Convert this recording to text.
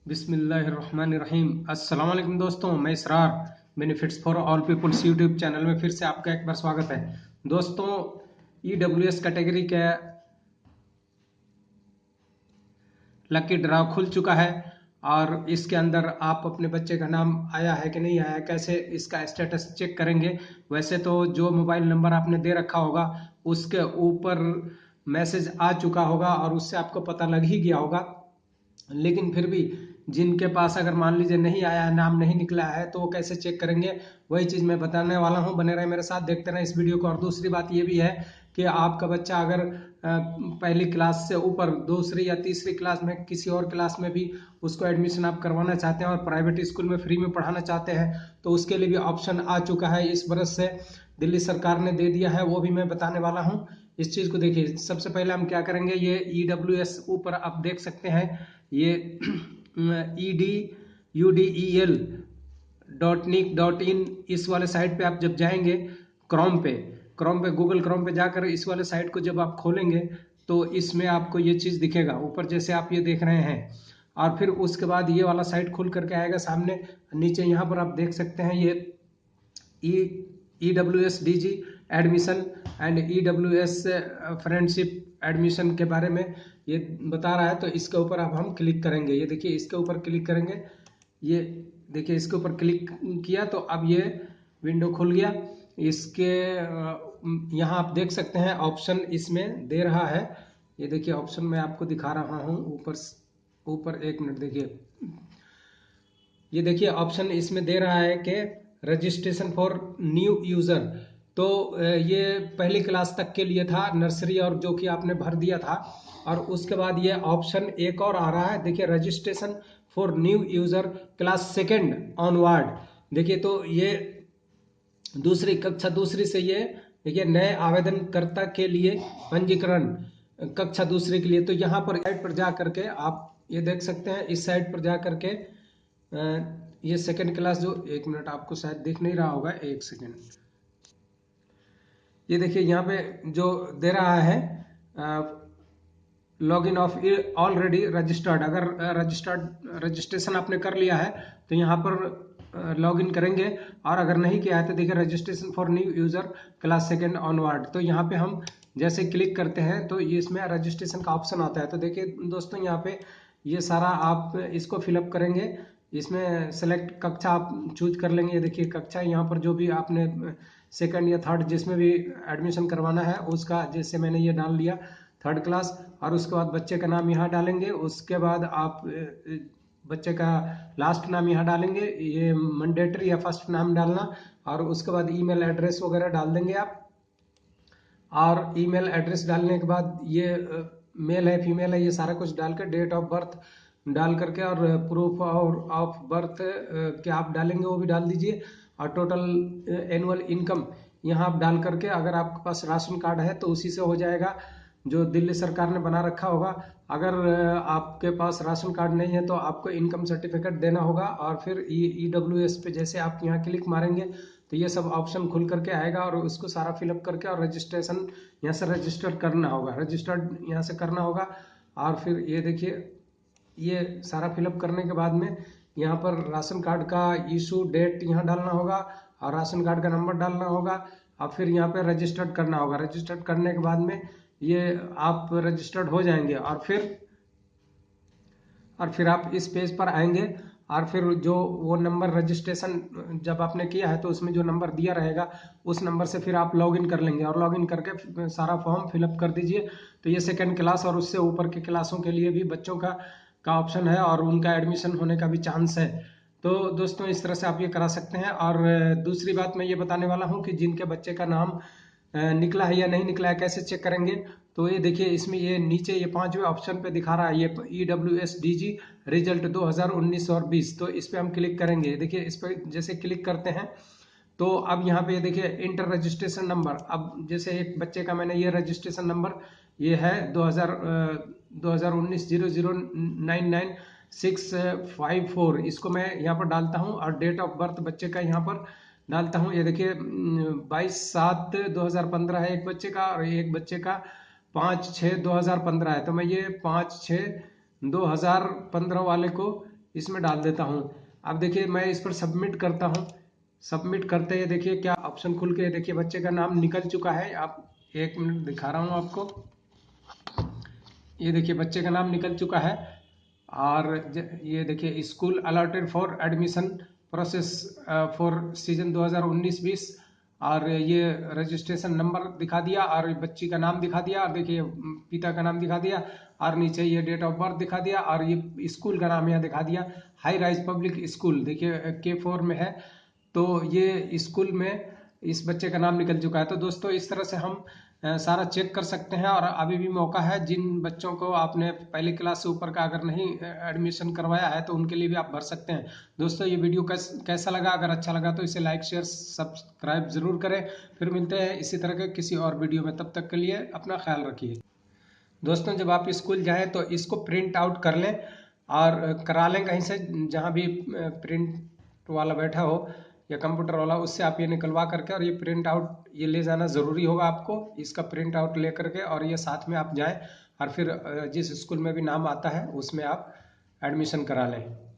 बिस्मिल्लाहिर्रहमानिर्रहीम। अस्सलाम वालेकुम दोस्तों, मैं Israr benefits for all peoples YouTube channel में फिर से आपका एक बार स्वागत है। दोस्तों, ईडब्ल्यूएस कैटेगरी का लकी ड्रा खुल चुका है और इसके अंदर आप अपने बच्चे का नाम आया है कि नहीं आया, कैसे इसका स्टेटस चेक करेंगे। वैसे तो जो मोबाइल नंबर आपने दे रखा होगा उसके ऊपर मैसेज आ चुका होगा और उससे आपको पता लग ही गया होगा, लेकिन फिर भी जिनके पास अगर मान लीजिए नहीं आया है, नाम नहीं निकला है, तो वो कैसे चेक करेंगे, वही चीज़ मैं बताने वाला हूं। बने रहे मेरे साथ, देखते रहे इस वीडियो को। और दूसरी बात ये भी है कि आपका बच्चा अगर पहली क्लास से ऊपर दूसरी या तीसरी क्लास में किसी और क्लास में भी उसको एडमिशन आप करवाना चाहते हैं और प्राइवेट स्कूल में फ्री में पढ़ाना चाहते हैं, तो उसके लिए भी ऑप्शन आ चुका है। इस बरस से दिल्ली सरकार ने दे दिया है, वो भी मैं बताने वाला हूँ। इस चीज़ को देखिए, सबसे पहले हम क्या करेंगे, ये EWS ऊपर आप देख सकते हैं, ये EDUDEL.NIC.IN, इस वाले साइट पे आप जब जाएंगे, क्रोम पे गूगल क्रोम पे जाकर इस वाले साइट को जब आप खोलेंगे तो इसमें आपको ये चीज़ दिखेगा ऊपर, जैसे आप ये देख रहे हैं। और फिर उसके बाद ये वाला साइट खुल करके आएगा सामने। नीचे यहाँ पर आप देख सकते हैं ये EWSDG admission and EWS friendship admission के बारे में ये बता रहा है। तो इसके ऊपर अब हम क्लिक करेंगे। ये देखिए, इसके ऊपर क्लिक करेंगे, ये देखिए इसके ऊपर क्लिक किया तो अब ये विंडो खुल गया। इसके यहाँ आप देख सकते हैं ऑप्शन इसमें दे रहा है। ये देखिए ऑप्शन मैं आपको दिखा रहा हूँ ऊपर एक मिनट देखिए। ये देखिए ऑप्शन इसमें दे रहा है कि रजिस्ट्रेशन फॉर न्यू यूज़र। तो ये पहली क्लास तक के लिए था, नर्सरी और जो कि आपने भर दिया था। और उसके बाद ये ऑप्शन एक और आ रहा है, देखिए registration for new user class second onward. देखिए तो ये दूसरी कक्षा दूसरी से ये देखिए नए आवेदनकर्ता के लिए पंजीकरण कक्षा दूसरी के लिए। तो यहाँ पर साइट पर जा करके आप ये देख सकते हैं, इस साइट पर जा करके ये सेकेंड क्लास, जो एक मिनट आपको शायद दिख नहीं रहा होगा, एक सेकेंड। ये देखिए यहाँ पे जो दे रहा है लॉगिन ऑफ ऑलरेडी रजिस्टर्ड। अगर रजिस्ट्रेशन आपने कर लिया है तो यहाँ पर लॉगिन करेंगे, और अगर नहीं किया है तो देखिए registration for new user class second onward. तो यहाँ पे हम जैसे क्लिक करते हैं तो ये इसमें रजिस्ट्रेशन का ऑप्शन आता है। तो देखिए दोस्तों, यहाँ पे ये सारा आप इसको फिलअप करेंगे। इसमें सेलेक्ट कक्षा आप चूज कर लेंगे। ये देखिए कक्षा यहाँ पर जो भी आपने सेकंड या थर्ड जिसमें भी एडमिशन करवाना है उसका, जैसे मैंने ये डाल लिया थर्ड क्लास। और उसके बाद बच्चे का नाम यहाँ डालेंगे। उसके बाद आप बच्चे का लास्ट नाम यहाँ डालेंगे, ये मैंडेटरी या फर्स्ट नाम डालना। और उसके बाद ईमेल एड्रेस वगैरह डाल देंगे आप। और ईमेल एड्रेस डालने के बाद ये मेल है फीमेल है ये सारा कुछ डालकर, डेट ऑफ बर्थ डाल करके, और प्रूफ ऑफ बर्थ क्या आप डालेंगे वो भी डाल दीजिए। और टोटल एनुअल इनकम यहाँ आप डाल करके, अगर आपके पास राशन कार्ड है तो उसी से हो जाएगा जो दिल्ली सरकार ने बना रखा होगा। अगर आपके पास राशन कार्ड नहीं है तो आपको इनकम सर्टिफिकेट देना होगा। और फिर EWS पे जैसे आप यहाँ क्लिक मारेंगे तो ये सब ऑप्शन खुल करके आएगा, और उसको सारा फिलअप करके और रजिस्ट्रेशन यहाँ से रजिस्टर करना होगा, रजिस्टर्ड यहाँ से करना होगा। और फिर ये देखिए, ये सारा फिलअप करने के बाद में यहाँ पर राशन कार्ड का इशू डेट यहाँ डालना होगा और राशन कार्ड का नंबर डालना होगा। और फिर यहाँ पे रजिस्टर्ड करना होगा। रजिस्टर्ड करने के बाद में ये आप रजिस्टर्ड हो जाएंगे। और फिर आप इस पेज पर आएंगे, और फिर जो वो नंबर रजिस्ट्रेशन जब आपने किया है तो उसमें जो नंबर दिया रहेगा उस नंबर से फिर आप लॉगिन कर लेंगे, और लॉगिन करके सारा फॉर्म फिलअप कर दीजिए। तो ये सेकंड क्लास और उससे ऊपर की क्लासों के लिए भी बच्चों का ऑप्शन है और उनका एडमिशन होने का भी चांस है। तो दोस्तों, इस तरह से आप ये करा सकते हैं। और दूसरी बात मैं ये बताने वाला हूँ कि जिनके बच्चे का नाम निकला है या नहीं निकला है, कैसे चेक करेंगे। तो ये देखिए, इसमें ये नीचे ये पांचवें ऑप्शन पे दिखा रहा है, ये EWSDG रिजल्ट 2019 और 20। तो इस पे हम क्लिक करेंगे। देखिए इस पर जैसे क्लिक करते हैं तो अब यहाँ पे देखिए इंटर रजिस्ट्रेशन नंबर। अब जैसे एक बच्चे का मैंने ये रजिस्ट्रेशन नंबर ये है 2019 0099654, इसको मैं यहाँ पर डालता हूँ। और डेट ऑफ बर्थ बच्चे का यहाँ पर डालता हूँ। ये देखिए 22/7/2015 है एक बच्चे का, और एक बच्चे का 5/6/2015 है। तो मैं ये 5/6/2015 वाले को इसमें डाल देता हूँ। अब देखिए मैं इस पर सबमिट करता हूँ। सबमिट करते ही देखिए क्या ऑप्शन खुल के, देखिए बच्चे का नाम निकल चुका है। आप 1 मिनट दिखा रहा हूँ आपको। ये देखिए बच्चे का नाम निकल चुका है। और ये देखिए school allotted for admission process for season 2019-20। और ये रजिस्ट्रेशन नंबर दिखा दिया और बच्ची का नाम दिखा दिया, और देखिए पिता का नाम दिखा दिया, और नीचे ये डेट ऑफ बर्थ दिखा दिया, और ये स्कूल का नाम यहाँ दिखा दिया, हाई राइज पब्लिक स्कूल, देखिए K4 में है। तो ये स्कूल में इस बच्चे का नाम निकल चुका है। तो दोस्तों इस तरह से हम सारा चेक कर सकते हैं। और अभी भी मौका है, जिन बच्चों को आपने पहली क्लास से ऊपर का अगर नहीं एडमिशन करवाया है तो उनके लिए भी आप भर सकते हैं। दोस्तों ये वीडियो कैसा लगा? अगर अच्छा लगा तो इसे लाइक शेयर सब्सक्राइब जरूर करें। फिर मिलते हैं इसी तरह के किसी और वीडियो में, तब तक के लिए अपना ख्याल रखिए। दोस्तों जब आप स्कूल जाएं तो इसको प्रिंट आउट कर लें और करा लें कहीं से, जहां भी प्रिंट वाला बैठा हो या कंप्यूटर वाला, उससे आप ये निकलवा करके और ये प्रिंट आउट ये ले जाना ज़रूरी होगा आपको। इसका प्रिंट आउट ले करके और ये साथ में आप जाएं और फिर जिस स्कूल में भी नाम आता है उसमें आप एडमिशन करा लें।